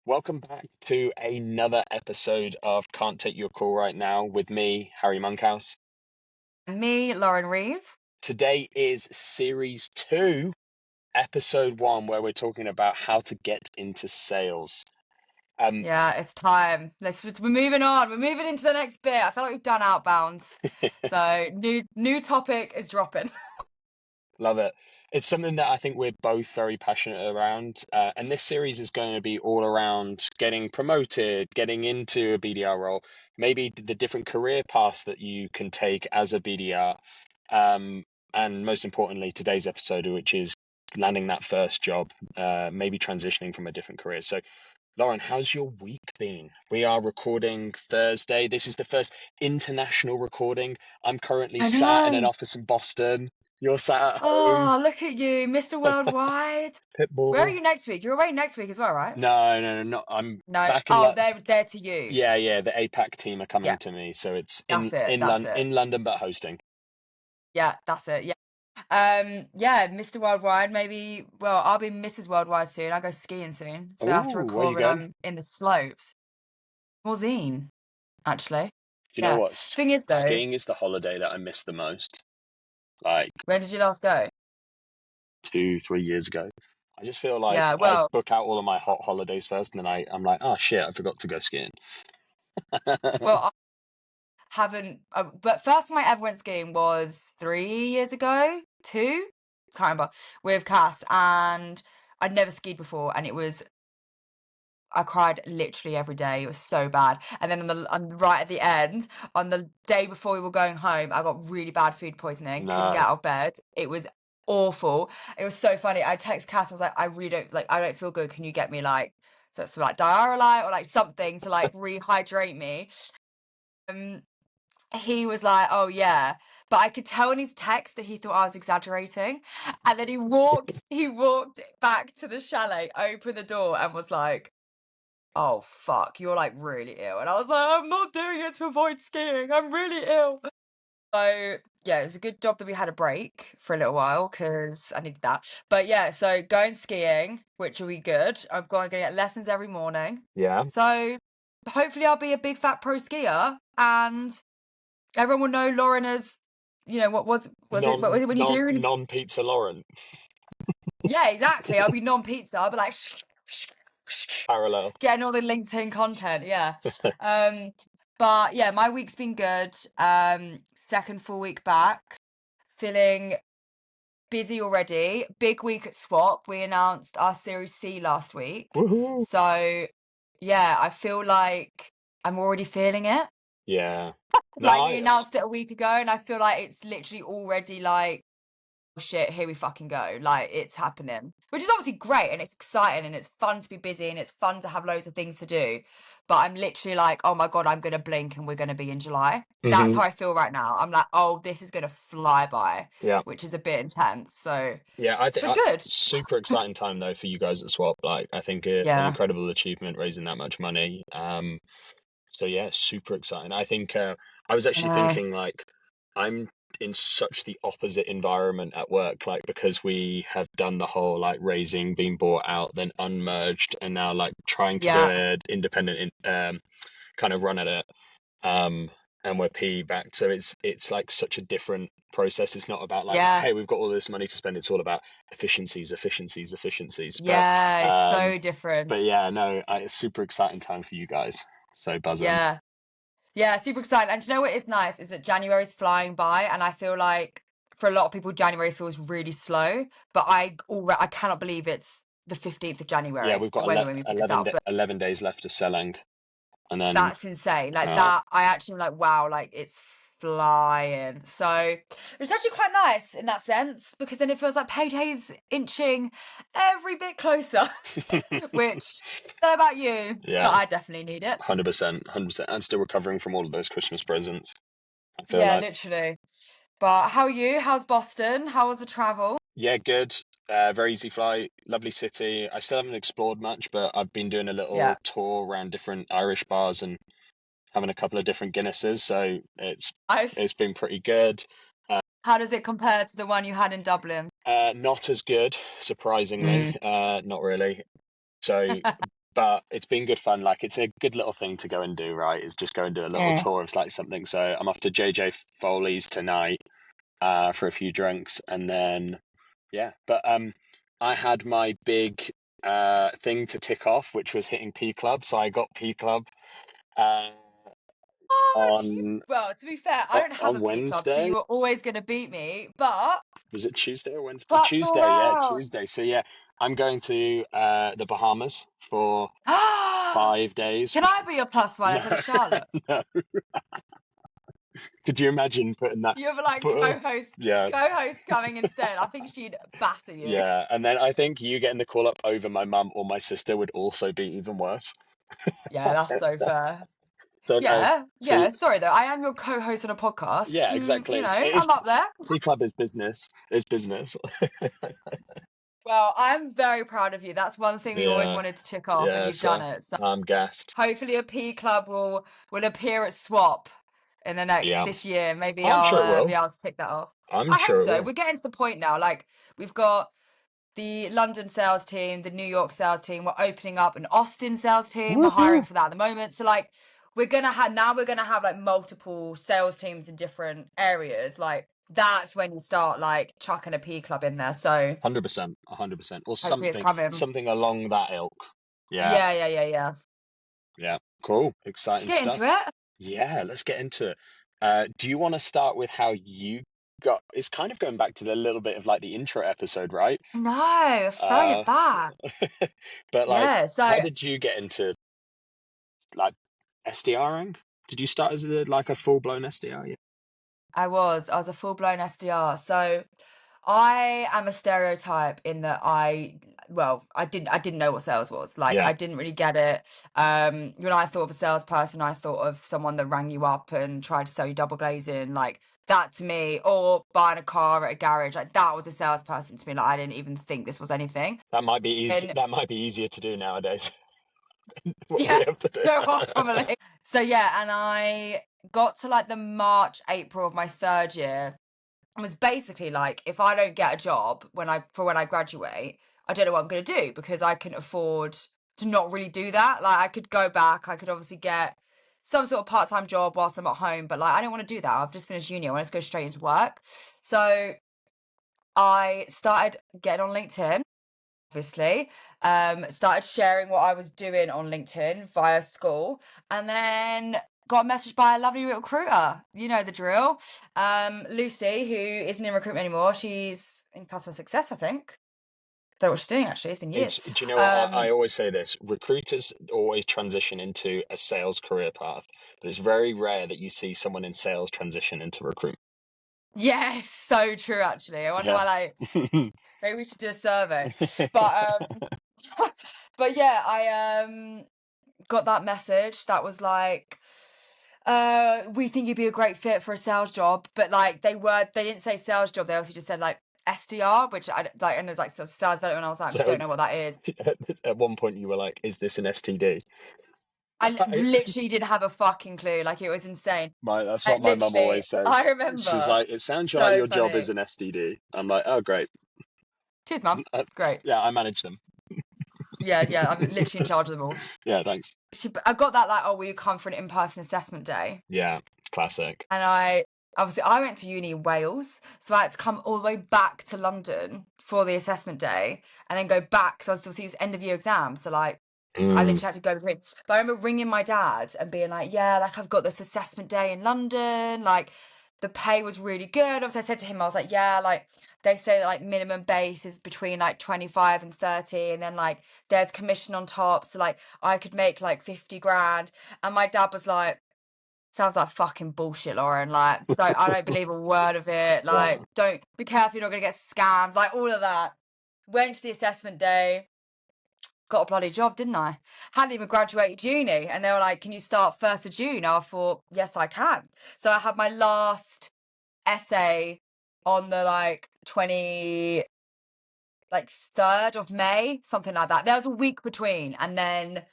Welcome back to another episode of Can't Take Your Call Right Now with me, Harry Monkhouse. Me, Lauren Reeves. Today is Series 2, Episode 1, where we're talking about how to get into sales. Yeah, it's time. We're moving on. We're moving into the next bit. I feel like we've done outbounds. So new topic is dropping. Love it. It's something that I think we're both very passionate around. And this series is going to be all around getting promoted, getting into a BDR role, maybe the different career paths that you can take as a BDR. And most importantly, today's episode, which is landing that first job, maybe transitioning from a different career. So, Lauren, how's your week been? We are recording Thursday. This is the first international recording. I'm currently I sat in an know. office in Boston. You're sat at home. Oh, look at you, Mr. Worldwide. Where are Pitbull. you next week? You're away next week as well, right? No, not. I'm No. back in. Oh, they're to you. Yeah. The APAC team are coming Yeah, to me, so it's that's it. That's it. In London, but hosting. Yeah, that's it. Yeah. Yeah, Mr. Worldwide, maybe. Well, I'll be Mrs. Worldwide soon. I go skiing soon. So that's to Ooh, where you record when going? I'm in the slopes. Morzine, actually. Do you know Yeah. what? Thing is though, Skiing is the holiday that I miss the most. Like when did you last go? 2, 3 years ago. I just feel like Yeah, I well, book out all of my hot holidays first, and then I'm like, oh shit, I forgot to go skiing. well, I haven't. But first time I ever went skiing was 3 years ago, two, can't remember, with Cass, and I'd never skied before, and I cried literally every day. It was so bad. And then right at the end, on the day before we were going home, I got really bad food poisoning. Couldn't get No, out of bed. It was awful. It was so funny. I text Cass. I was like, I really don't like. I don't feel good. Can you get me like so like diarrhea or like something to like rehydrate me? Um, he was like, "Oh yeah," but I could tell in his text that he thought I was exaggerating. And then he walked back to the chalet, opened the door, and was like, "Oh fuck, you're like really ill." And I was like, "I'm not doing it to avoid skiing. I'm really ill." So yeah, it was a good job that we had a break for a little while because I needed that. But yeah, so going skiing, which will be good. I'm going to get lessons every morning. yeah, So hopefully I'll be a big fat pro skier and everyone will know Lauren as, was it, what was it when you do? non pizza Lauren Yeah, exactly. I'll be non-pizza. I'll be like, parallel. getting all the LinkedIn content, yeah. But yeah, my week's been good. Second full week back, feeling busy already. Big week at Swap. We announced our Series C last week. Woohoo! So yeah, I feel like I'm already feeling it. Yeah. No, Like we announced it a week ago, and I feel like it's literally already like, "Oh shit, here we fucking go." Like it's happening, which is obviously great and it's exciting and it's fun to be busy and it's fun to have loads of things to do. But I'm literally like, oh my God, I'm going to blink and we're going to be in July. That's hmm how I feel right now. I'm like, oh, this is going to fly by, Yeah. which is a bit intense. So, Yeah, I think but good. super exciting time though for you guys at Swap. Like, I think an Yeah. incredible achievement raising that much money. So yeah, super exciting. I think I was actually Uh, thinking like I'm in such the opposite environment at work, like because we have done the whole like raising, being bought out, then unmerged, and now like trying to do yeah. an independent kind of run at it. Um, and we're PE backed, so it's like such a different process. It's not about like, Yeah. hey, we've got all this money to spend. It's all about efficiencies. Yeah. It's Um, so different. but yeah, no, it's super exciting time for you guys. So buzzing. Yeah. Yeah, super excited. And do you know what is nice is that January is flying by, and I feel like for a lot of people, January feels really slow. But I cannot believe it's the 15th of Yeah, January we've got when we put this out. But 11 days left of selling, and then that's insane. Like uh, that, I actually am like, wow, like it's flying. So it's actually quite nice in that sense because then it feels like payday's inching every bit closer. Which, I don't know about you, but yeah, I definitely need it. 100%, 100%. I'm still recovering from all of those Christmas presents. I feel Yeah, like, literally. But how are you? How's Boston? How was the travel? yeah, good. Very easy flight, lovely city. I still haven't explored much, but I've been doing a Yeah. little tour around different Irish bars and having a couple of different Guinnesses, so it's Nice. been pretty good. How does it compare to the one you had in Dublin? Not as good, surprisingly. Mm. Not really. So but it's been good fun. Like it's a good little thing to go and do, right? Is just go and do a little Mm. tour of like something. So I'm off to JJ Foley's tonight for a few drinks, and then yeah. But I had my big thing to tick off, which was hitting P Club. So I got P Club uh, What? on Well, to be fair, I don't have a on P club, so Wednesday. you were always going to beat me. But Was it Tuesday or Wednesday? claps all Tuesday, yeah, round. Tuesday. So yeah, I'm going to the Bahamas for Can 5 days. I be your plus one No, instead of Charlotte? no. Could you imagine putting that? You have like Put, yeah, co-host coming instead. I think she'd batter you. yeah. And then I think you getting the call up over my mum or my sister would also be even worse. Yeah, that's so fair. So no. Yeah, So yeah. Sorry though, I am your co-host on a podcast. yeah, exactly. You know, It is I'm up there. P Club is business. Is business. Well, I'm very proud of you. That's one thing we always Yeah, wanted to tick off, and yeah. you've done So it. So I'm gassed. hopefully, a P club will appear at Swap in the next Yeah, this year. Maybe I'm I'll sure it will. be able to tick that off. I'm I hope sure it so. will. We're getting to the point now. Like we've got the London sales team, the New York sales team. We're opening up an Austin sales team. We're hiring Woohoo! for that at the moment. So like we're gonna have like multiple sales teams in different areas. Like that's when you start like chucking a P club in there. So 100%, 100%, or hopefully it's coming. something along that ilk. Yeah, Yeah. yeah. Cool, Should exciting get into stuff. it. Yeah, let's get into it. Do you want to start with how you got? It's kind of going back to the little bit of like the intro episode, right? No, throwing it Uh, back. but like, Yeah. how So did you get into like SDRing? Did you start as like a full blown SDR? Yeah. I was a full blown SDR. So I am a stereotype in that I didn't know what sales was. Like Yeah, I didn't really get it. When I thought of a salesperson, I thought of someone that rang you up and tried to sell you double glazing, like that to me, or buying a car at a garage. Like that was a salesperson to me. Like I didn't even think this was anything. that might be easy. And That might be easier to do nowadays. What we yeah, have to so off do. probably. So yeah, and I got to like the March, April of my third year and was basically like, if I don't get a job when I graduate, I don't know what I'm gonna do because I can afford to not really do that. Like I could go back, I could obviously get some sort of part-time job whilst I'm at home, but like I don't want to do that. I've just finished uni, I want to go straight into work. So I started getting on LinkedIn obviously. Started sharing what I was doing on LinkedIn via school, and then got messaged by a lovely recruiter. You know the drill. Lucy, who isn't in recruitment anymore, she's in customer success, I think. Don't know what she's doing actually. It's been years. Do you know what? I Um, always say this. Recruiters always transition into a sales career path, but it's very rare that you see someone in sales transition into recruitment. yes, so true actually. I wonder Yeah. why that is. Maybe we should do a survey. But but yeah, I got that message that was like, we think you'd be a great fit for a sales job, but like they didn't say sales job, they also just said like SDR, which I like, and it was like sales development. I was like, So don't know what that is. at one point you were like, "Is this an STD?" Literally didn't have a fucking clue. Like it was insane. That's what Like my mum literally, always I says. She's remember. like, "It sounds like So your job funny. is an STD." I'm like, "Oh, great." Cheers, mum. Great. Yeah, I manage them. Yeah, I'm literally in charge of them all. Yeah, thanks. I got that like, oh, will you come for an in-person assessment day? Yeah, classic. And I went to uni in Wales, so I had to come all the way back to London for the assessment day and then go back. So I was obviously it was end of year exam. So like I Mm. literally had to go between. But I remember ringing my dad and being like, yeah, like I've got this assessment day in London. Like the pay was really good. Obviously I said to him, I was like, yeah, like they say that like minimum base is between like 25 and 30 and then like there's commission on top. So like I could make like 50 grand. And my dad was like, sounds like fucking bullshit, Lauren. Like, I don't believe a word of it. Like, Wow. don't be careful, you're not gonna get scammed. Like, all of that. Went to the assessment day, got a bloody job, didn't I? Hadn't even graduated uni, and they were like, "Can you start 1st of June?" I thought, "Yes, I can." So I had my last essay on the like 3rd of May, something like that. There was a week between, and then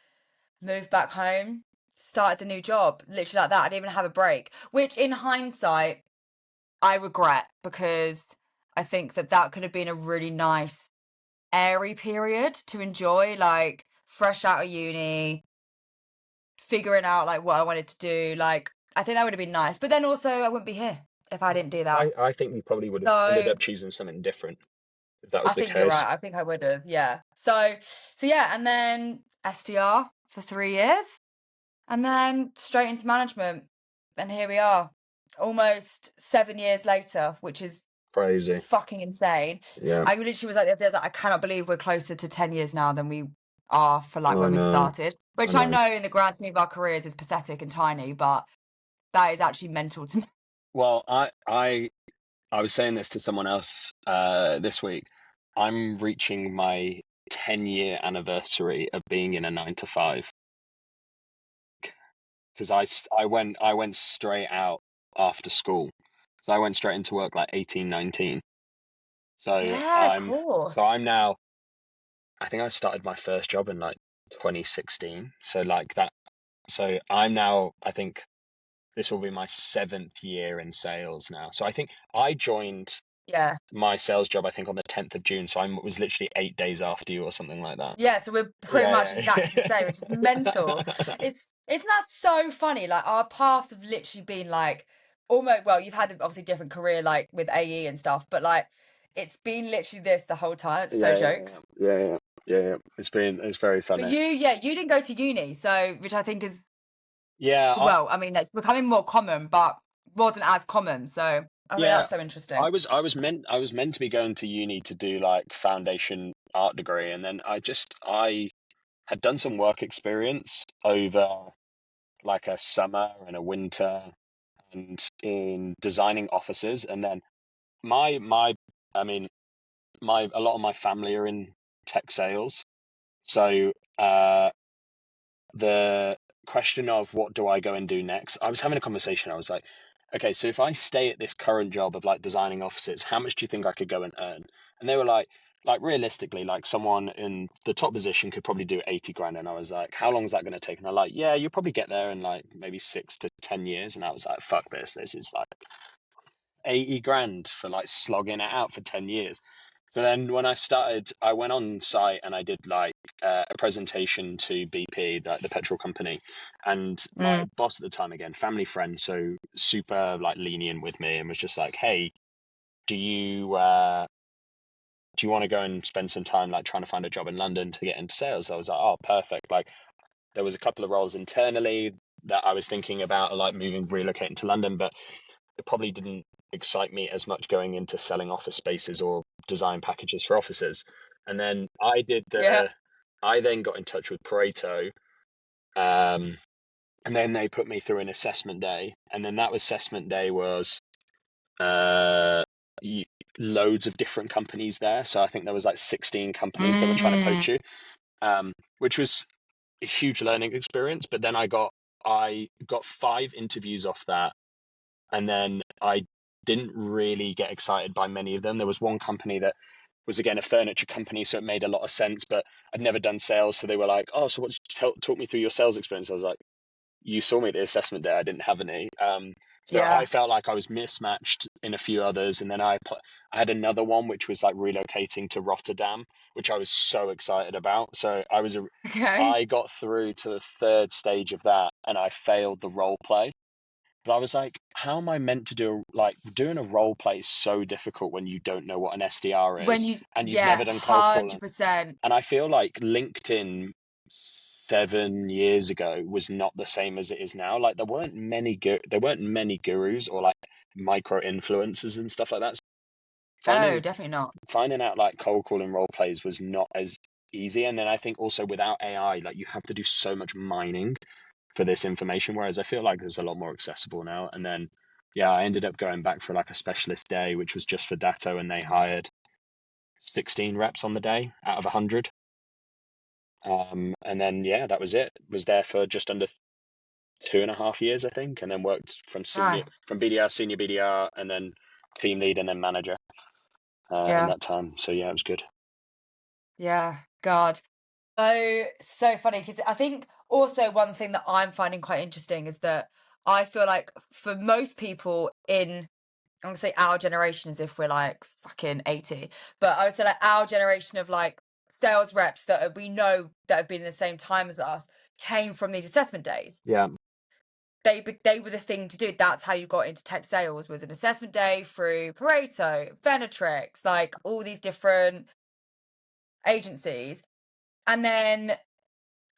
moved back home, started the new job, literally like that. I didn't even have a break, which in hindsight, I regret because I think that could have been a really nice, airy period to enjoy, like fresh out of uni, figuring out like what I wanted to do. Like, I think that would have been nice. But then also, I wouldn't be here if I didn't do that. I think we probably would have ended So up choosing something different if that I was the think you're right. case. I think I would have. Yeah. So yeah, and then SDR for 3 years, and then straight into management, and here we are, almost 7 years later, which is Crazy. fucking insane. Yeah. I literally was like the other day, I was like, I cannot believe we're closer to 10 years now than we are for like I when we know. started, I which I know. know in the grand scheme of our careers is pathetic and tiny, but that is actually mental to me. Well, I was saying this to someone else this week. I'm reaching my 10-year anniversary of being in a 9 to 5 because I went straight out after school. So I went straight into work like 18, 19. So Yeah, of course. I'm now, I think I started my first job in like 2016. So like that, so I'm now, I think this will be my 7th year in sales now. So I think I joined Yeah. my sales job, I think on the 10th of June. So I was literally 8 days after you or something like that. Yeah, so we're pretty much Yeah, exactly the same, which is mental. yeah. Isn't that so funny? Like our paths have literally been like almost, well, you've had obviously different career like with AE and stuff, but like it's been literally this the whole time. It's so Yeah, yeah, jokes. yeah, yeah, yeah, yeah. It's very But funny. you didn't go to uni, so which I think is, Yeah, well, I mean, that's becoming more common, but wasn't as common. So I think yeah. that's so interesting. I was meant to be going to uni to do like foundation art degree, and then I had done some work experience over like a summer and a winter and in designing offices, and then my I mean my a lot of my family are in tech sales, so the question of what do I go and do next, I was having a conversation. I was like, okay, so if I stay at this current job of like designing offices, how much do you think I could go and earn? And they were like realistically, like someone in the top position could probably do 80 grand. And I was like, how long is that going to take? And they're like, yeah, you'll probably get there in like maybe 6 to 10 years. And I was like, fuck this. This is like 80 grand for like slogging it out for 10 years. So then when I started, I went on site and I did like a presentation to BP, the petrol company, and my Mm, boss at the time, again, family friend, so super like lenient with me and was just like, "Hey, do you want to go and spend some time like trying to find a job in London to get into sales?" I was like, "Oh, perfect." Like there was a couple of roles internally that I was thinking about, like moving, relocating to London, but it probably didn't excite me as much going into selling office spaces or design packages for offices. And then yeah. I then got in touch with Pareto, um, and then they put me through an assessment day, and then that assessment day was uh, loads of different companies there. So I think there was like 16 companies that were trying to Mm, poach you, which was a huge learning experience. But then I got 5 interviews off that, and then I didn't really get excited by many of them. There was one company that was again a furniture company, so it made a lot of sense, but I'd never done sales, so they were like, "Oh, so talk me through your sales experience." I was like, "You saw me at the assessment day; I didn't have any." So I yeah. felt like I was mismatched in a few others, and then I had another one which was like relocating to Rotterdam, which I was so excited about. So Okay. I got through to the third stage of that, and I failed the role play. But I was like, how am I meant to do, like, doing a role play is so difficult when you don't know what an SDR When is you, and you've yeah, never done cold calling. 100%. And I feel like LinkedIn 7 years ago was not the same as it is now. Like there weren't many gurus or like micro influencers and stuff like that. So Oh, finding definitely not. finding out like cold calling role plays was not as easy. And then I think also without AI, like you have to do so much mining for this information, whereas I feel like there's a lot more accessible now. And then, yeah, I ended up going back for like a specialist day, which was just for Datto, and they hired 16 reps on the day out of 100. And then, yeah, that was it. Was there for just under 2.5 years, I think, and then worked Nice. from BDR, senior BDR, and then team lead, and then manager in Yeah. that time. So yeah, it was good. Yeah. God. So funny because I think also one thing that I'm finding quite interesting is that I feel like for most people in, I'm gonna say our generation as if we're like fucking 80, but I would say like our generation of like sales reps that we know that have been in the same time as us came from these assessment days. Yeah. They were the thing to do. That's how you got into tech sales, was an assessment day through Pareto, Venatrix, like all these different agencies. And then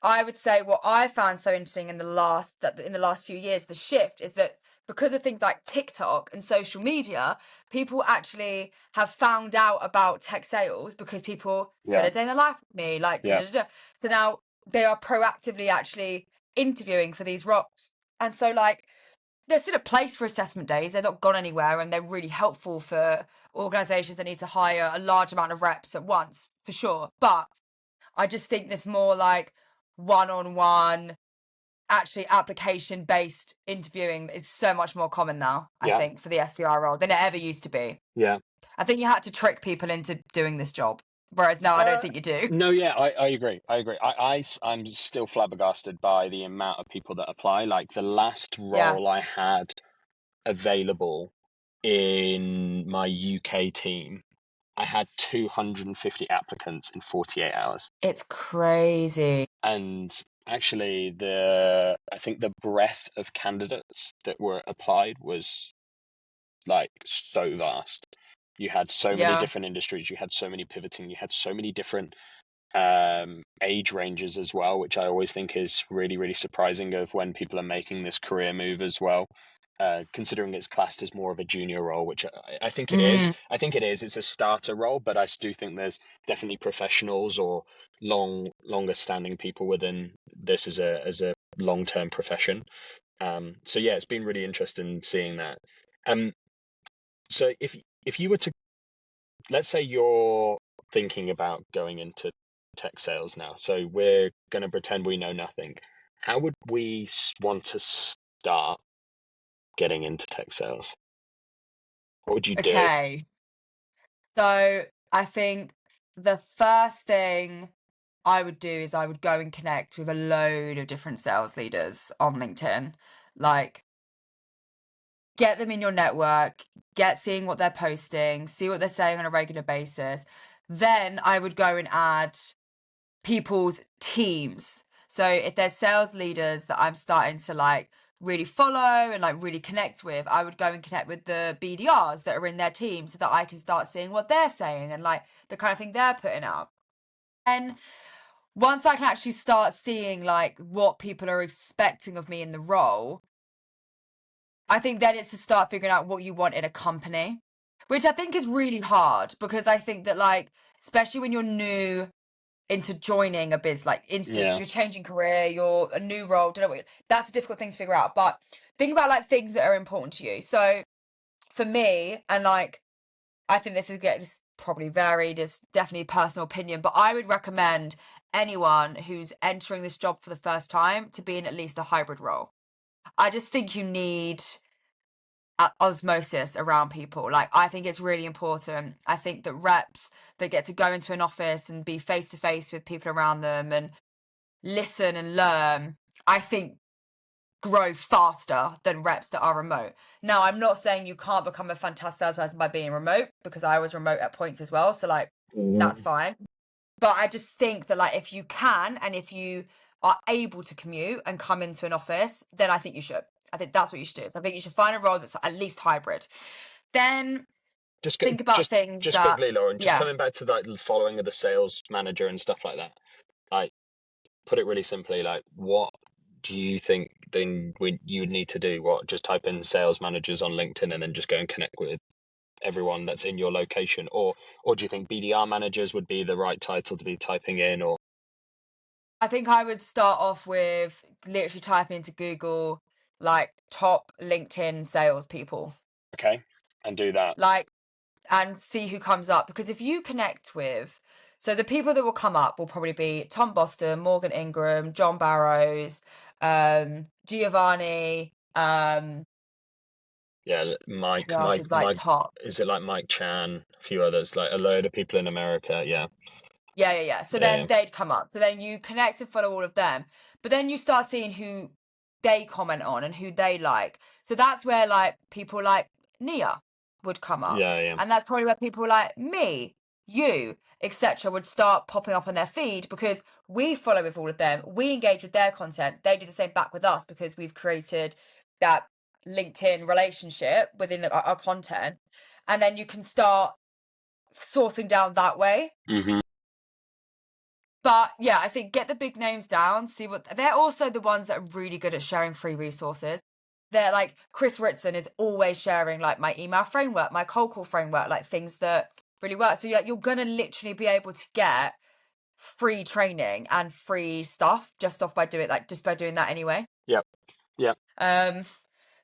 I would say what I found so interesting in the last few years, the shift is that because of things like TikTok and social media, people actually have found out about tech sales because people spend Yeah. a day in their life with me, like da, Yeah. da, da, da. So now they are proactively actually interviewing for these roles. And so like there's still a place for assessment days. They're not gone anywhere, and they're really helpful for organizations that need to hire a large amount of reps at once, for sure. But I just think there's more like one-on-one, actually application-based interviewing is so much more common now, I Yeah. think, for the SDR role than it ever used to be. Yeah. I think you had to trick people into doing this job, whereas now I don't think you do. No, yeah, I agree. I agree. I'm still flabbergasted by the amount of people that apply. Like the last Yeah, role I had available in my UK team, I had 250 applicants in 48 hours. it's crazy. And actually, I think the breadth of candidates that were applied was like so vast. You had so many Yeah. different industries, you had so many pivoting, you had so many different age ranges as well, which I always think is really, really surprising of when people are making this career move as well. Considering it's classed as more of a junior role, which I think it is. Mm, I think it is. It's a starter role, but I do think there's definitely professionals or longer standing people within this as a long term profession. So yeah, it's been really interesting seeing that. Um, so if you were to, let's say you're thinking about going into tech sales now, so we're going to pretend we know nothing. How would we want to start getting into tech sales? What would you do? okay. So I think the first thing I would do is I would go and connect with a load of different sales leaders on LinkedIn. Like, get them in your network, get seeing what they're posting, see what they're saying on a regular basis. Then I would go and add people's teams. So if there's sales leaders that I'm starting to like really follow and like really connect with, I would go and connect with the BDRs that are in their team so that I can start seeing what they're saying and like the kind of thing they're putting out. And once I can actually start seeing like what people are expecting of me in the role, I think then it's to start figuring out what you want in a company, which I think is really hard because I think that like, especially when you're new into joining a biz, like instant, Yeah, you're changing career, you're a new role, don't know what, that's a difficult thing to figure out. But think about like things that are important to you. So for me, and like, I think this probably varied, it's definitely personal opinion, but I would recommend anyone who's entering this job for the first time to be in at least a hybrid role. I just think you need osmosis around people. Like, I think it's really important. I think that reps that get to go into an office and be face to face with people around them and listen and learn, I think grow faster than reps that are remote. Now, I'm not saying you can't become a fantastic salesperson by being remote, because I was remote at points as well. So like, that's fine. But I just think that like, if you can, and if you are able to commute and come into an office, then I think you should. I think that's what you should do. So I think you should find a role that's at least hybrid. Then just think about things just that, quickly, Lauren. Just yeah, coming back to like the following of the sales manager and stuff like that. Like, put it really simply. Like, what do you think then you would need to do? What, just type in sales managers on LinkedIn and then just go and connect with everyone that's in your location, or do you think BDR managers would be the right title to be typing in? Or I think I would start off with literally typing into Google like top LinkedIn salespeople, okay, and do that. like, and see who comes up. Because if you connect with, so the people that will come up will probably be Tom Boston, Morgan Ingram, John Barrows, Giovanni, Yeah, who else is like top? is it like Mike Chan, a few others, like a load of people in America? Yeah, Yeah, yeah, yeah. So yeah, then they'd come up. So then you connect and follow all of them. But then you start seeing who they comment on and who they like. So that's where like people like Nia would come up. yeah, yeah, And that's probably where people like me you, etc., would start popping up on their feed because we follow with all of them. We engage with their content. They do the same back with us because we've created that LinkedIn relationship within our content. And then you can start sourcing down that way. Mm-hmm. But yeah, I think get the big names down, see what they're also the ones that are really good at sharing free resources. They're like Chris Ritson is always sharing like my email framework, my cold call framework, like things that really work. So you're gonna literally be able to get free training and free stuff just by doing that anyway. Yep. Yep.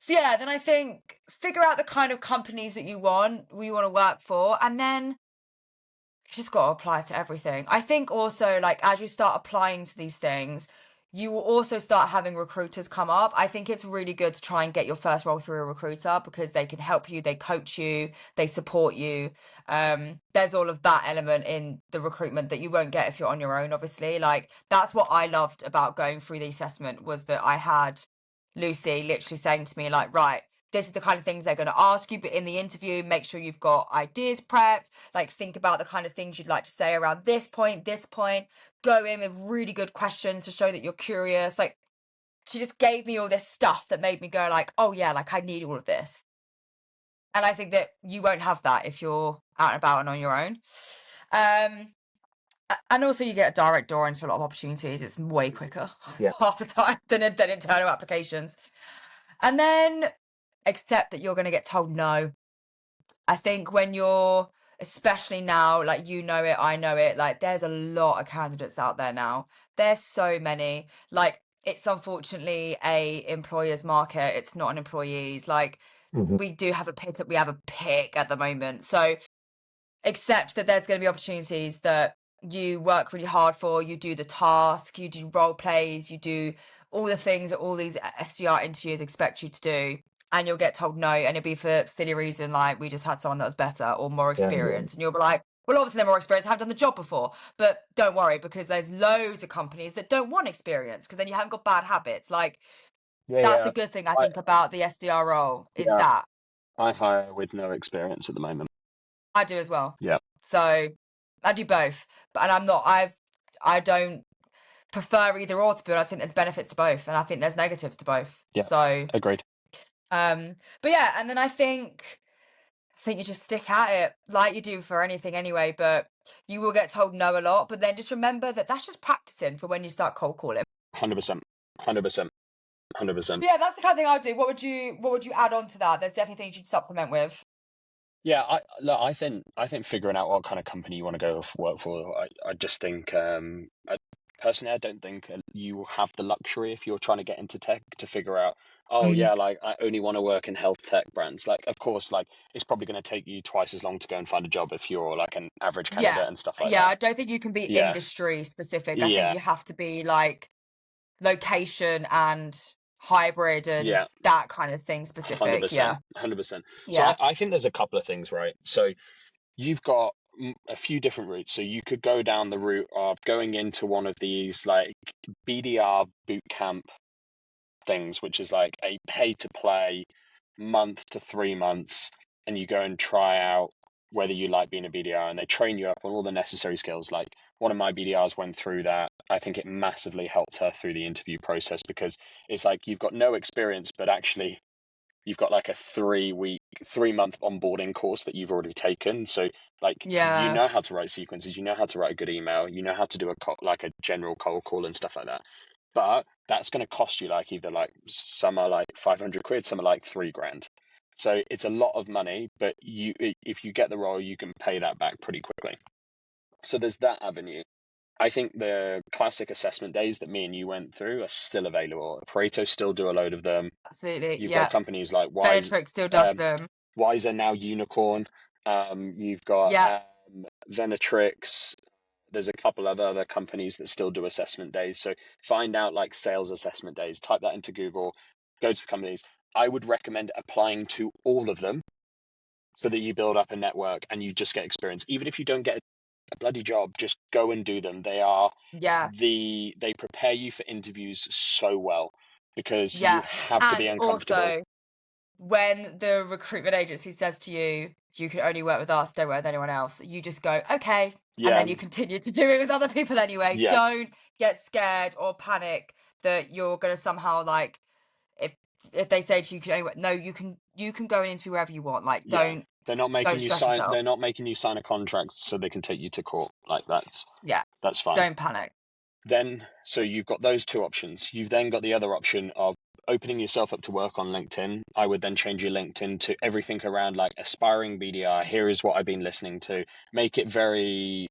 So yeah, then I think figure out the kind of companies that you want to work for, and then you just got to apply to everything. I think also, like, as you start applying to these things, you will also start having recruiters come up. I think it's really good to try and get your first role through a recruiter because they can help you, they coach you, they support you. There's all of that element in the recruitment that you won't get if you're on your own, obviously. Like, that's what I loved about going through the assessment, was that I had Lucy literally saying to me, like, right, this is the kind of things they're going to ask you, but in the interview, make sure you've got ideas prepped, like think about the kind of things you'd like to say around this point, go in with really good questions to show that you're curious. Like, she just gave me all this stuff that made me go like, oh yeah, like I need all of this. And I think that you won't have that if you're out and about and on your own. And also you get a direct door into a lot of opportunities. It's way quicker Yeah. half the time than internal applications. And then accept that you're going to get told no. I think when you're, especially now, like, you know it, I know it, like there's a lot of candidates out there now. There's so many. Like, it's unfortunately a employer's market. It's not an employee's. Like, Mm-hmm. we have a pick at the moment. So accept that there's going to be opportunities that you work really hard for, you do the task, you do role plays, you do all the things that all these SDR interviews expect you to do, and you'll get told no, and it'll be for silly reason like we just had someone that was better or more Yeah. experienced, and you'll be like, well, obviously they're more experienced, I haven't done the job before. But don't worry, because there's loads of companies that don't want experience because then you haven't got bad habits. Like, Yeah. that's a Yeah. good thing I I think about the SDR role, is yeah. that I hire with no experience at the moment. I do as well. Yeah. So I do both, and I don't prefer either or, to be honest. I think there's benefits to both, and I think there's negatives to both. Yeah. So, Agreed. but yeah, and then I think you just stick at it like you do for anything anyway. But you will get told no a lot, but then just remember that that's just practicing for when you start cold calling. 100%. 100%. 100%. Yeah, that's the kind of thing I'd do. What would you add on to that? There's definitely things you'd supplement with. Yeah, I think figuring out what kind of company you want to go work for. I just think personally, I don't think you have the luxury if you're trying to get into tech to figure out. Oh Mm. yeah, like I only want to work in health tech brands. Like, of course, like it's probably going to take you twice as long to go and find a job if you're like an average Yeah, candidate and stuff like yeah. that. I don't think you can be Yeah, industry specific. I think yeah, you have to be like location and hybrid and yeah. that kind of thing Hundred specific. Yeah. percent, 100%. So Yeah. I think there's a couple of things, right? So you've got a few different routes. So you could go down the route of going into one of these like BDR boot camp things, which is like a pay to play month to 3 months, and you go and try out whether you like being a BDR, and they train you up on all the necessary skills. Like one of my BDRs went through that. I think it massively helped her through the interview process because it's like you've got no experience, but actually you've got like a 3-month onboarding course that you've already taken. So like you Yeah. know how to write sequences, you know how to write a good email, you know how to do like a general cold call and stuff like that. But that's going to cost you like either like some are like 500 quid, some are like 3 grand. So it's a lot of money, but if you get the role, you can pay that back pretty quickly. So there's that avenue. I think the classic assessment days that me and you went through are still available. Pareto still do a load of them. Absolutely. You've got Yeah. companies like Venetrix still does them. Wiser, now Unicorn. You've got Yeah. Venetrix. There's a couple of other companies that still do assessment days. So find out like sales assessment days. Type that into Google. Go to the companies. I would recommend applying to all of them so that you build up a network and you just get experience. Even if you don't get a bloody job, just go and do them. Yeah. They prepare you for interviews so well because you Yeah. have to be And uncomfortable. also, when the recruitment agency says to you, you can only work with us, don't work with anyone else. You just go, okay. And Yeah, then you continue to do it with other people anyway. yeah, Don't get scared or panic that you're going to somehow like, if they say to you, can only work, no, you can go and interview wherever you want. Like, yeah. don't stress yourself. They're not making you sign a contract so they can take you to court. Like Yeah. that's fine. Don't panic. Then, so you've got those two options. You've then got the other option of opening yourself up to work on LinkedIn. I would then change your LinkedIn to everything around like aspiring BDR. Here is what I've been listening to. Make it very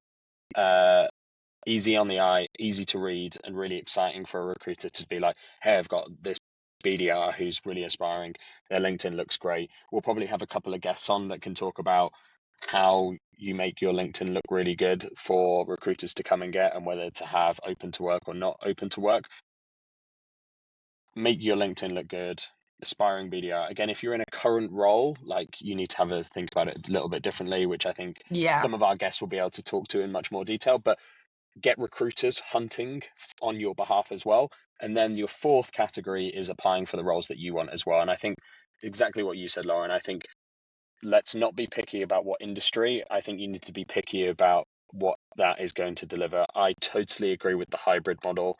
uh, easy on the eye, easy to read, and really exciting for a recruiter to be like, hey, I've got this BDR who's really aspiring. Their LinkedIn looks great. We'll probably have a couple of guests on that can talk about how you make your LinkedIn look really good for recruiters to come and get, and whether to have open to work or not open to work. Make your LinkedIn look good. Aspiring BDR. Again, if you're in a current role, like you need to have a think about it a little bit differently, which I think Yeah. some of our guests will be able to talk to in much more detail. But get recruiters hunting on your behalf as well. And then your fourth category is applying for the roles that you want as well. And I think exactly what you said, Lauren. I think let's not be picky about what industry. I think you need to be picky about what that is going to deliver. I totally agree with the hybrid model.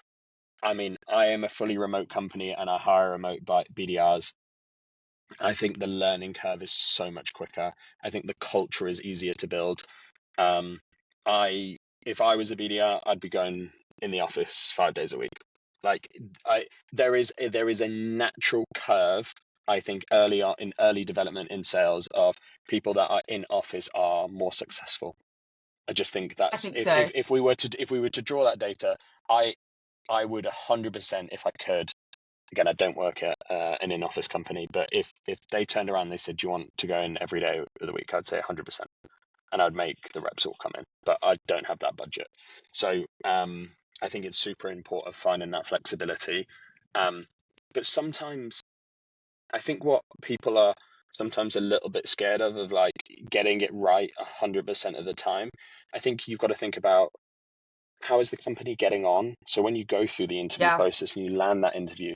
I mean, I am a fully remote company and I hire remote BDRs. I think the learning curve is so much quicker. I think the culture is easier to build. Um, I if I was a BDR, I'd be going in the office 5 days a week. Like there is a natural curve. I think early on in early development in sales of people that are in office are more successful. I just think I that's think so. if we were to draw that data, I would 100% if I could. Again, I don't work at an in-office company, but if they turned around and they said, "Do you want to go in every day of the week?" I'd say 100%, and I'd make the reps all come in. But I don't have that budget, so I think it's super important finding that flexibility. But sometimes I think what people are sometimes a little bit scared of like getting it right 100% of the time. I think you've got to think about how is the company getting on. So when you go through the interview Yeah. process and you land that interview,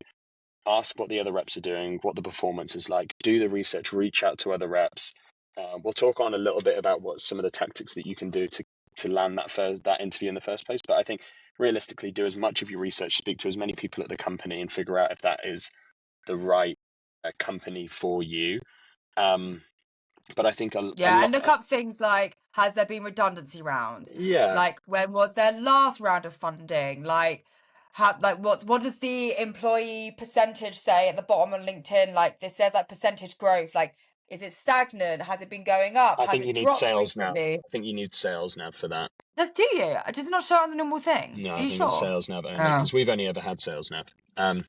ask what the other reps are doing, what the performance is like, do the research, reach out to other reps. We'll talk on a little bit about what some of the tactics that you can do to land that interview in the first place. But I think realistically, do as much of your research, speak to as many people at the company, and figure out if that is the right company for you. Um, but I think a Yeah, lot, and look up things like, has there been redundancy rounds? yeah. Like, when was their last round of funding? Like, what does the employee percentage say at the bottom on LinkedIn? Like, this says like percentage growth. Like, is it stagnant? Has it been going up? I Has think you it need dropped sales nav. recently? I think you need sales nav for that. Do you? Does it not show on the normal thing? No, Are I you think it's sure? sales nav only Oh, because we've only ever had sales nav.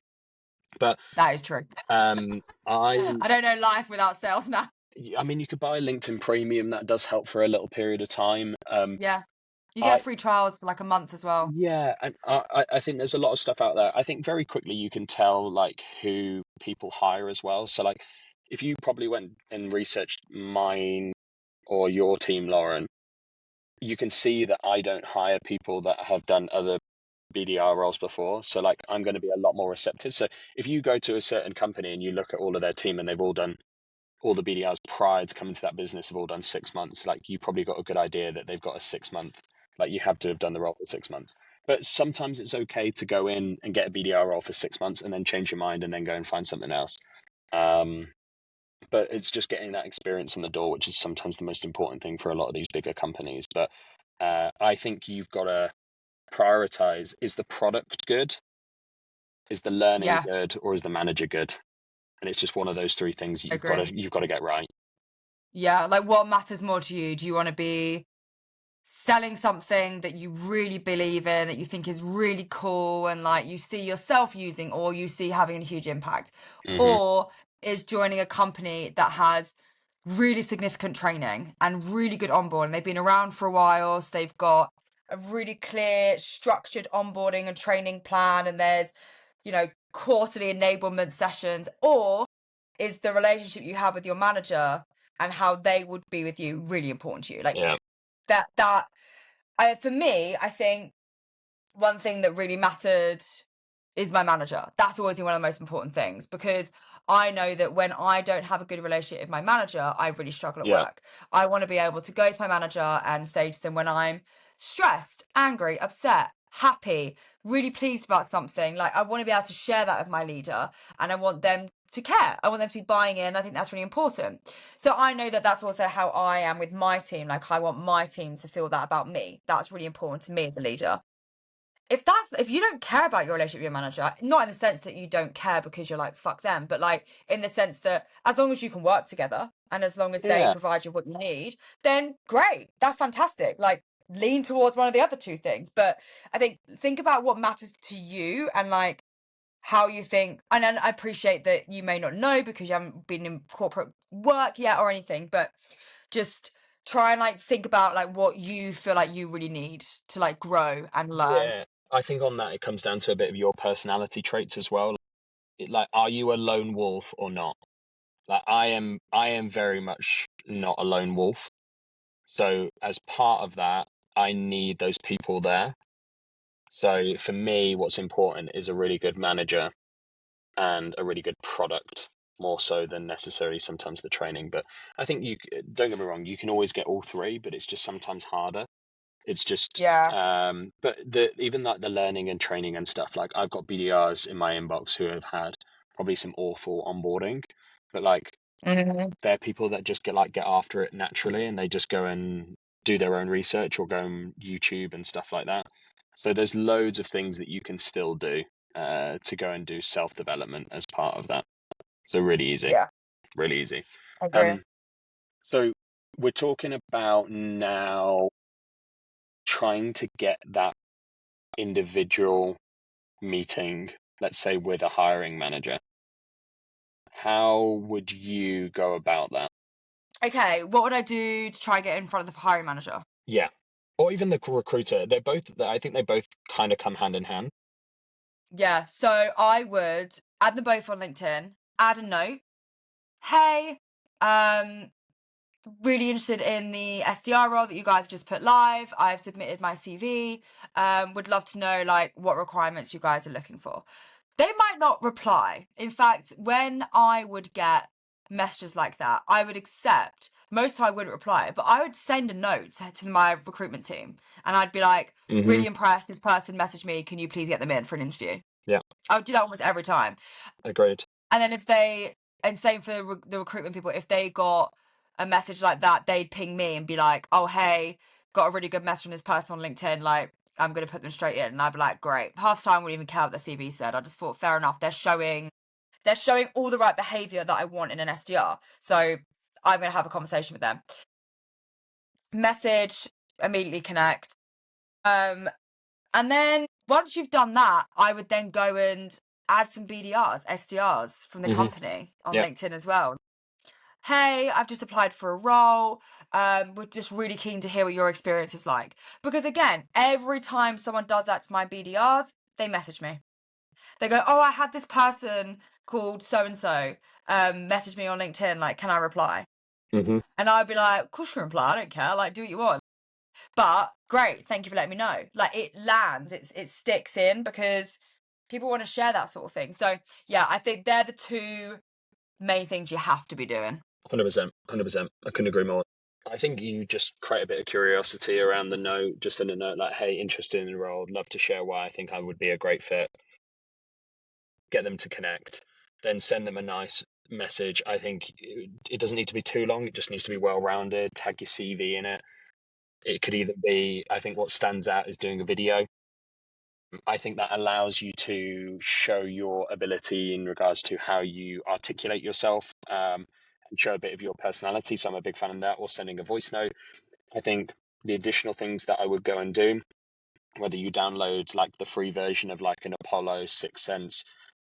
But that is true. um, I I don't know life without sales now. I mean, you could buy LinkedIn Premium. That does help for a little period of time. Yeah. You get I free trials for like a month as well. Yeah, and I think there's a lot of stuff out there. I think very quickly you can tell like who people hire as well. So like, if you probably went and researched mine or your team, Lauren, you can see that I don't hire people that have done other BDR roles before. So like, I'm going to be a lot more receptive. So if you go to a certain company and you look at all of their team and they've all done all the BDRs prior to coming to that business have all done 6 months. Like you probably got a good idea that they've got a 6 month, like you have to have done the role for 6 months. But sometimes it's okay to go in and get a BDR role for 6 months and then change your mind and then go and find something else. Um, but it's just getting that experience in the door, which is sometimes the most important thing for a lot of these bigger companies. But I think you've got to prioritize: is the product good? Is the learning Yeah, good? Or is the manager good? And it's just one of those three things that agree. you've got to get right. Yeah, like what matters more to you? Do you want to be selling something that you really believe in, that you think is really cool and like you see yourself using or you see having a huge impact? Hmm. Or is joining a company that has really significant training and really good onboarding? They've been around for a while, so they've got a really clear, structured onboarding and training plan, and there's, quarterly enablement sessions. Or is the relationship you have with your manager and how they would be with you really important to you? Like Yeah. that for me, I think one thing that really mattered is my manager. That's always been one of the most important things because I know that when I don't have a good relationship with my manager, I really struggle at Yeah. work. I want to be able to go to my manager and say to them when I'm stressed, angry, upset, happy, really pleased about something. Like, I want to be able to share that with my leader, and I want them to care. I want them to be buying in. I think that's really important. So I know that that's also how I am with my team. Like, I want my team to feel that about me. That's really important to me as a leader. If you don't care about your relationship with your manager, not in the sense that you don't care because you're like fuck them, but like in the sense that as long as you can work together and as long as they Yeah. provide you what you need, then great, that's fantastic. Like, lean towards one of the other two things. But I think about what matters to you, and like how you think. And then I appreciate that you may not know because you haven't been in corporate work yet or anything, but just try and like think about like what you feel like you really need to like grow and learn. Yeah. I think on that it comes down to a bit of your personality traits as well. Like, are you a lone wolf or not? Like, I am very much not a lone wolf. So as part of that, I need those people there. So for me, what's important is a really good manager and a really good product, more so than necessarily sometimes the training. But I think don't get me wrong, you can always get all three, but it's just sometimes harder. It's just Yeah. but even like the learning and training and stuff, like I've got BDRs in my inbox who have had probably some awful onboarding, but like Mhm. they're people that just get after it naturally, and they just go and do their own research or go on YouTube and stuff like that. So there's loads of things that you can still do to go and do self-development as part of that. So really easy, Yeah, really easy. I agree. Um, so we're talking about now trying to get that individual meeting, let's say with a hiring manager. How would you go about that? Okay, what would I do to try and get in front of the hiring manager? Yeah. Or even the recruiter. I think they both kind of come hand in hand. Yeah, so I would add them both on LinkedIn, add a note. Hey, um, really interested in the SDR role that you guys just put live. I've submitted my CV. Would love to know like what requirements you guys are looking for. They might not reply. In fact, when I would get messages like that, I would accept. Most of the time I wouldn't reply, but I would send a note to my recruitment team, and I'd be like, Hmm. really impressed. This person messaged me. Can you please get them in for an interview? Yeah, I would do that almost every time. agreed. And then and same for the recruitment people, if they got a message like that, they'd ping me and be like, oh, hey, got a really good message from this person on LinkedIn. Like, I'm going to put them straight in. And I'd be like, great. Half the time I wouldn't even care what their CV said. I just thought, fair enough. They're showing all the right behavior that I want in an SDR. So I'm going to have a conversation with them. Message, immediately connect. And then once you've done that, I would then go and add some BDRs, SDRs from the Hmm. company on Yeah. LinkedIn as well. Hey, I've just applied for a role. We're just really keen to hear what your experience is like. Because again, every time someone does that to my BDRs, they message me. They go, oh, I had this person called so and so message me on LinkedIn. Like, can I reply? Hmm. And I'd be like, of course you can reply. I don't care. Like, do what you want. But great, thank you for letting me know. Like, it lands, it sticks in because people want to share that sort of thing. So yeah, I think they're the two main things you have to be doing. 100%. 100%. I couldn't agree more. I think you just create a bit of curiosity around the note, just in a note like, hey, interested in the role, love to share why I think I would be a great fit. Get them to connect, then send them a nice message. I think it doesn't need to be too long. It just needs to be well rounded. Tag your CV in it. It could either be, I think what stands out is doing a video. I think that allows you to show your ability in regards to how you articulate yourself, and show a bit of your personality. So I'm a big fan of that, or sending a voice note. I think the additional things that I would go and do, whether you download like the free version of like an Apollo, 6sense,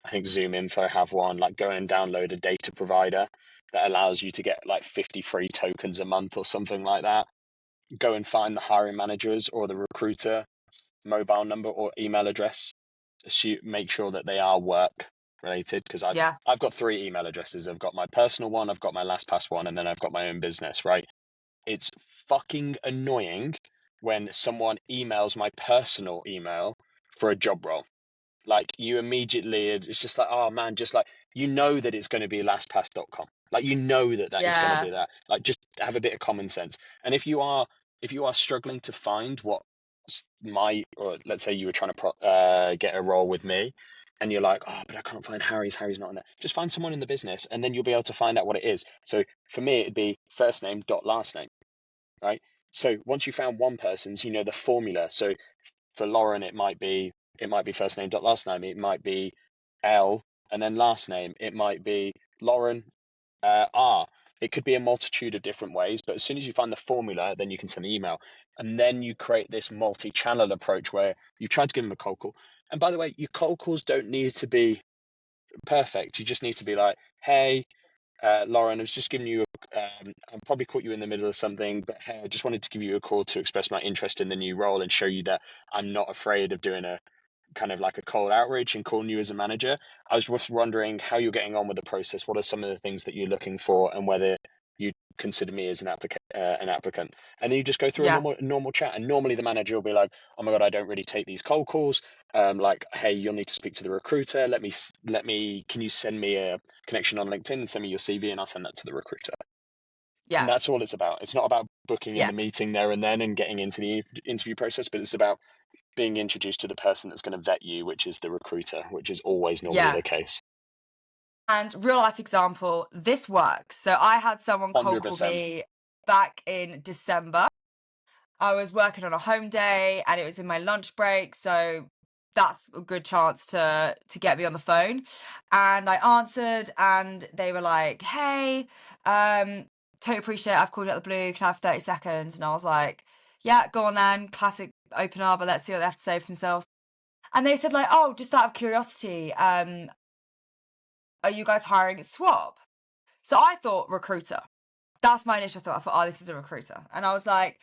I think Zoom Info have one, like go and download a data provider that allows you to get like 50 free tokens a month or something like that. Go and find the hiring managers or the recruiter mobile number or email address. Make sure that they are work related, because Yeah. I've got three email addresses. I've got my personal one, I've got my LastPass one, and then I've got my own business, right? It's fucking annoying when someone emails my personal email for a job role. Like you immediately, it's just like, oh man, just like you know that it's going to be lastpass.com. Like you know that that is going to Yeah. be that. Like just have a bit of common sense. And if you are struggling to find what or let's say you were trying to get a role with me, and you're like, oh, but I can't find Harry's. Harry's not in there. Just find someone in the business, and then you'll be able to find out what it is. So for me, it'd be first name dot last name, right? So once you found one person's, you know the formula. So for Lauren, it might be first name dot last name. It might be L and then last name. It might be Lauren R. It could be a multitude of different ways, but as soon as you find the formula, then you can send the email, and then you create this multi-channel approach where you try to give them a cold call. And by the way, your cold calls don't need to be perfect. You just need to be like, hey, Lauren, I was just giving you, I probably caught you in the middle of something, but hey, I just wanted to give you a call to express my interest in the new role and show you that I'm not afraid of doing a kind of like a cold outreach and calling you as a manager. I was just wondering how you're getting on with the process. What are some of the things that you're looking for, and whether you consider me as an applicant. And then you just go through a Yeah. normal chat. And normally the manager will be like, "Oh my God, I don't really take these cold calls. Like, hey, you'll need to speak to the recruiter. Can you send me a connection on LinkedIn and send me your CV, and I'll send that to the recruiter." And Yeah. that's all it's about. It's not about booking in Yeah. the meeting there and then and getting into the interview process, but it's about being introduced to the person that's going to vet you, which is the recruiter, which is always normally Yeah. the case. And real life example, this works. So I had someone cold call 100%. me back in December. I was working on a home day and it was in my lunch break, so that's a good chance to get me on the phone. And I answered and they were like, "Hey, totally appreciate it. I've called you out of the blue. Can I have 30 seconds?" And I was like, "Yeah, go on then. Classic opener, but let's see what they have to say for themselves." And they said like, "Oh, just out of curiosity, are you guys hiring at Swap?" So I thought recruiter. That's my initial thought. I thought, "Oh, this is a recruiter." And I was like,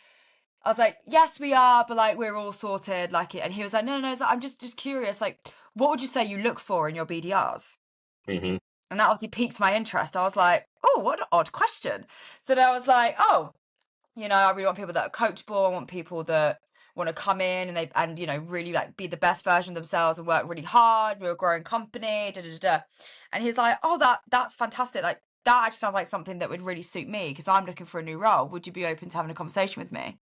"Yes, we are, but like we're all sorted, like it." And he was like, "No, no, no, it's like, I'm just curious, like, what would you say you look for in your BDRs?" Hmm. And that obviously piqued my interest. I was like, "Oh, what an odd question." So then I was like, "Oh, I really want people that are coachable. I want people that want to come in and really like be the best version of themselves and work really hard. We're a growing company, da da da." Da." And he was like, "Oh, that's fantastic. Like that actually sounds like something that would really suit me because I'm looking for a new role. Would you be open to having a conversation with me?"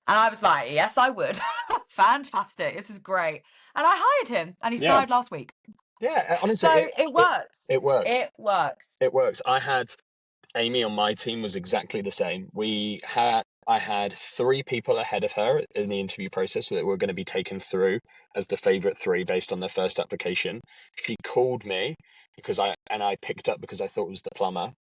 And I was like, "Yes, I would." Fantastic. This is great. And I hired him and he Yeah. started last week. Yeah. Honestly, So it works. it works. It works. It works. I had Amy on my team was exactly the same. I had three people ahead of her in the interview process that were going to be taken through as the favorite three based on their first application. She called me I picked up because I thought it was the plumber.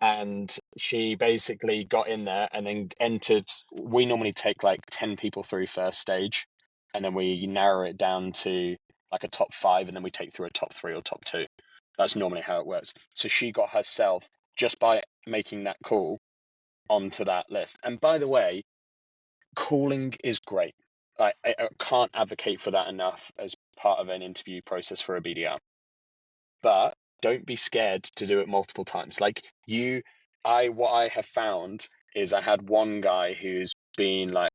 And she basically got in there and then entered. We normally take like 10 people through first stage, and then we narrow it down to like a top five, and then we take through a top three or top two. That's normally how it works. So she got herself, just by making that call, onto that list. And by the way, calling is great. I can't advocate for that enough as part of an interview process for a BDR. But don't be scared to do it multiple times. What I have found is I had one guy who's been like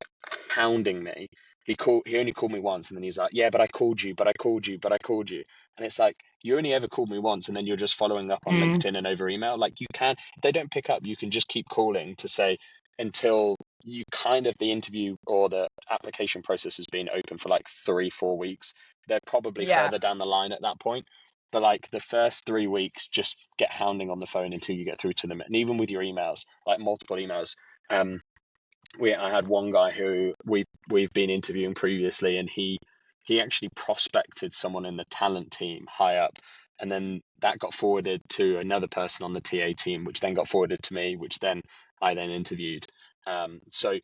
hounding me. He only called me once, and then he's like, "Yeah, but I called you, but I called you, but I called you." And it's like, you only ever called me once, and then you're just following up on Mm, LinkedIn and over email. Like if they don't pick up, you can just keep calling to say, until you kind of the interview or the application process has been open for like 3-4 weeks. They're probably yeah. further down the line at that point. But like the first 3 weeks, just get hounding on the phone until you get through to them. And even with your emails, like multiple emails. I had one guy who we've been interviewing previously, and he actually prospected someone in the talent team high up, and then that got forwarded to another person on the TA team, which then got forwarded to me, which then I then interviewed. So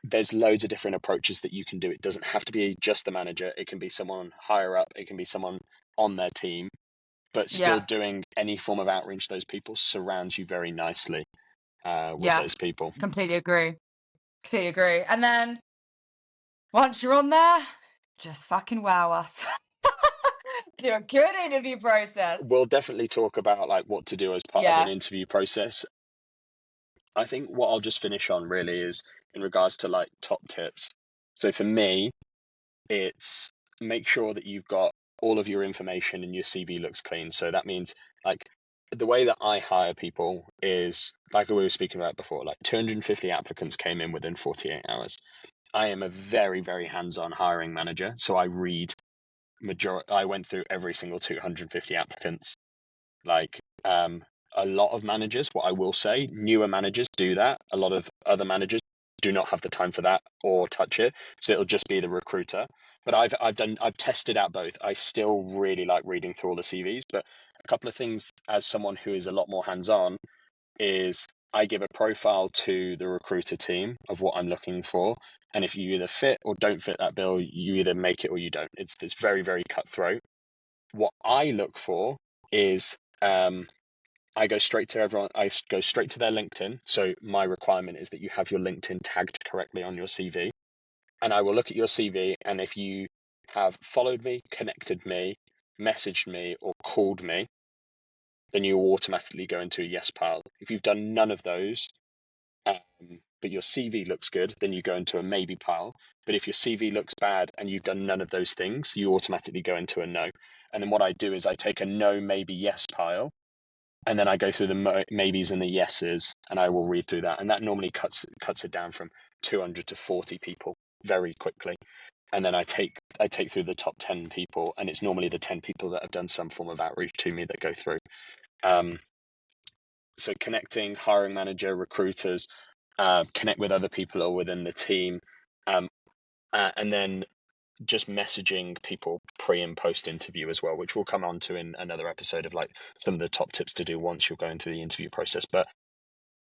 there's loads of different approaches that you can do. It doesn't have to be just the manager. It can be someone higher up. It can be someone on their team, but still Yeah. doing any form of outreach to those people surrounds you very nicely with Yeah. those people. Completely agree. Completely agree. And then once you're on there, just fucking wow us. Do a good interview process. We'll definitely talk about like what to do as part of an Yeah. interview process. I think what I'll just finish on really is in regards to like top tips. So for me, it's make sure that you've got all of your information and your CV looks clean. So that means, like, the way that I hire people is like we were speaking about before, like 250 applicants came in within 48 hours. I am a very, very hands-on hiring manager. So I went through every single 250 applicants. Like, a lot of managers, what I will say, newer managers do that. A lot of other managers do not have the time for that or touch it. So it'll just be the recruiter. But I've tested out both. I still really like reading through all the CVs, but a couple of things as someone who is a lot more hands-on is I give a profile to the recruiter team of what I'm looking for. And if you either fit or don't fit that bill, you either make it or you don't. It's very, very cutthroat. What I look for is I go straight to everyone. I go straight to their LinkedIn. So my requirement is that you have your LinkedIn tagged correctly on your CV. And I will look at your CV. And if you have followed me, connected me, messaged me, or called me, then you will automatically go into a yes pile. If you've done none of those, but your CV looks good, then you go into a maybe pile. But if your CV looks bad and you've done none of those things, you automatically go into a no. And then what I do is I take a no, maybe, yes pile, and then I go through the maybes and the yeses, and I will read through that. And that normally cuts it down from 200 to 40 people very quickly. And then I take through the top 10 people, and it's normally the 10 people that have done some form of outreach to me that go through. So connecting hiring manager, recruiters, connect with other people or within the team, and then just messaging people pre and post interview as well, which we'll come on to in another episode of like some of the top tips to do once you're going through the interview process. But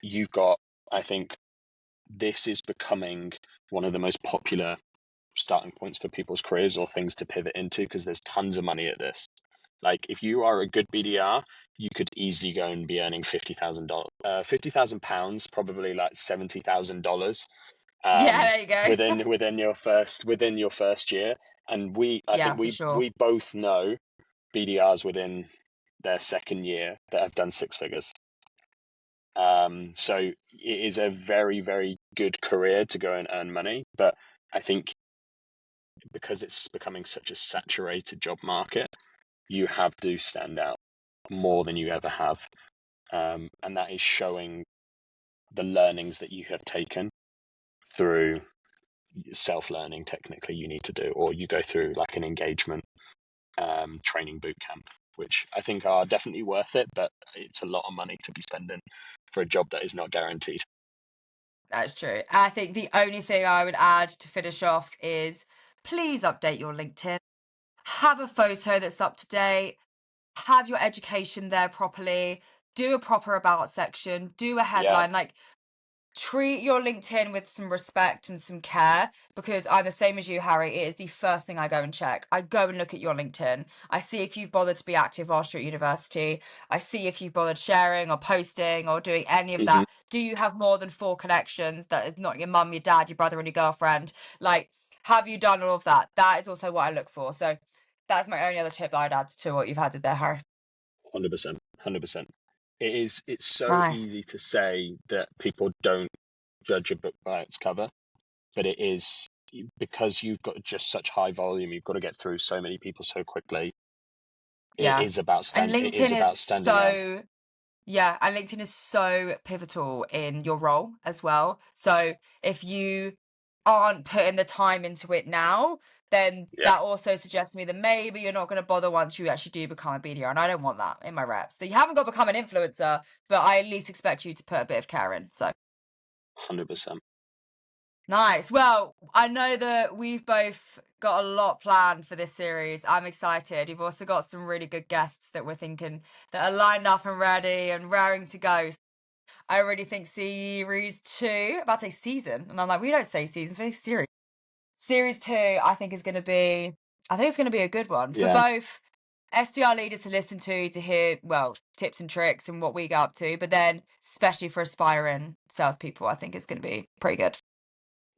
you've got, I think this is becoming one of the most popular starting points for people's careers or things to pivot into because there's tons of money at this. Like if you are a good BDR, you could easily go and be earning £50,000, £50,000, probably like $70,000 Yeah, there you go. within your first year. And I Yeah, think for sure. we both know BDRs within their second year that have done six figures. So it is a very, very good career to go and earn money. But I think because it's becoming such a saturated job market, you have to stand out more than you ever have. And that is showing the learnings that you have taken through self-learning technically you need to do, or you go through like an engagement training boot camp, which I think are definitely worth it, but it's a lot of money to be spending for a job that is not guaranteed. That's true. I think the only thing I would add to finish off is please update your LinkedIn. Have a photo that's up to date. Have your education there properly. Do a proper about section. Do a Yeah. headline. Like, treat your LinkedIn with some respect and some care because I'm the same as you, Harry. It is the first thing I go and check. I go and look at your LinkedIn. I see if you've bothered to be active whilst you're at university. I see if you've bothered sharing or posting or doing any of Hmm. that. Do you have more than 4 connections that is not your mum, your dad, your brother, and your girlfriend? Like, have you done all of that? That is also what I look for. So that's my only other tip that I'd add to what you've had there, Harry. 100%. 100%. It's so Nice. easy to say that people don't judge a book by its cover, but it is because you've got just such high volume, you've got to get through so many people so quickly. Yeah. And It is LinkedIn is about standing out. so Yeah, and LinkedIn is so pivotal in your role as well. So if you aren't putting the time into it now, then Yeah, that also suggests to me that maybe you're not going to bother once you actually do become a BDR. And I don't want that in my reps. So you haven't got to become an influencer, but I at least expect you to put a bit of care in. So 100%. nice. Well, I know that we've both got a lot planned for this series. I'm excited. You've also got some really good guests that we're thinking that are lined up and ready and raring to go. I already think series 2, about to say season, and I'm like, we don't say seasons, we say series. Series 2, I think it's gonna be a good one for Yeah. both SDR leaders to listen to hear, well, tips and tricks and what we get up to, but then especially for aspiring salespeople, I think it's gonna be pretty good.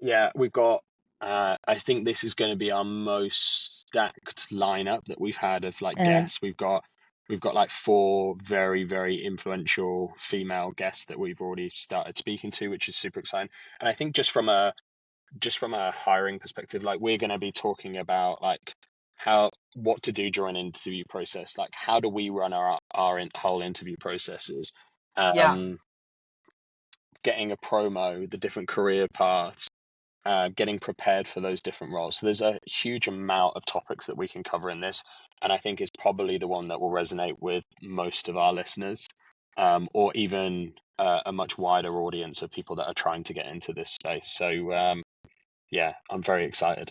Yeah, we've got. I think this is going to be our most stacked lineup that we've had of like Um, guests. We've got like four very, very influential female guests that we've already started speaking to, which is super exciting. And I think just from a hiring perspective, like we're going to be talking about like what to do during an interview process, like how do we run our whole interview processes, Yeah. getting a promo, the different career paths, getting prepared for those different roles. So there's a huge amount of topics that we can cover in this, and I think is probably the one that will resonate with most of our listeners, or even a much wider audience of people that are trying to get into this space. So yeah, I'm very excited.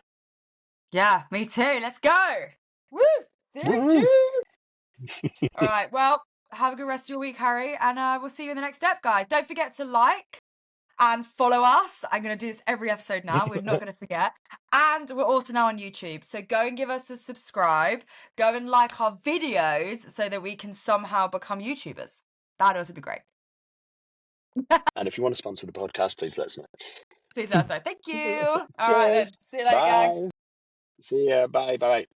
Yeah, me too. Let's go. Woo! Series Woo! 2. All right. Well, have a good rest of your week, Harry, and we'll see you in the next step, guys. Don't forget to like and follow us. I'm going to do this every episode now. We're not going to forget. And we're also now on YouTube. So go and give us a subscribe. Go and like our videos so that we can somehow become YouTubers. That'd also be great. And if you want to sponsor the podcast, please let us know. Please let us know. Thank you. All right Cheers. then. See you later, gang. Bye. See ya. Bye. Bye.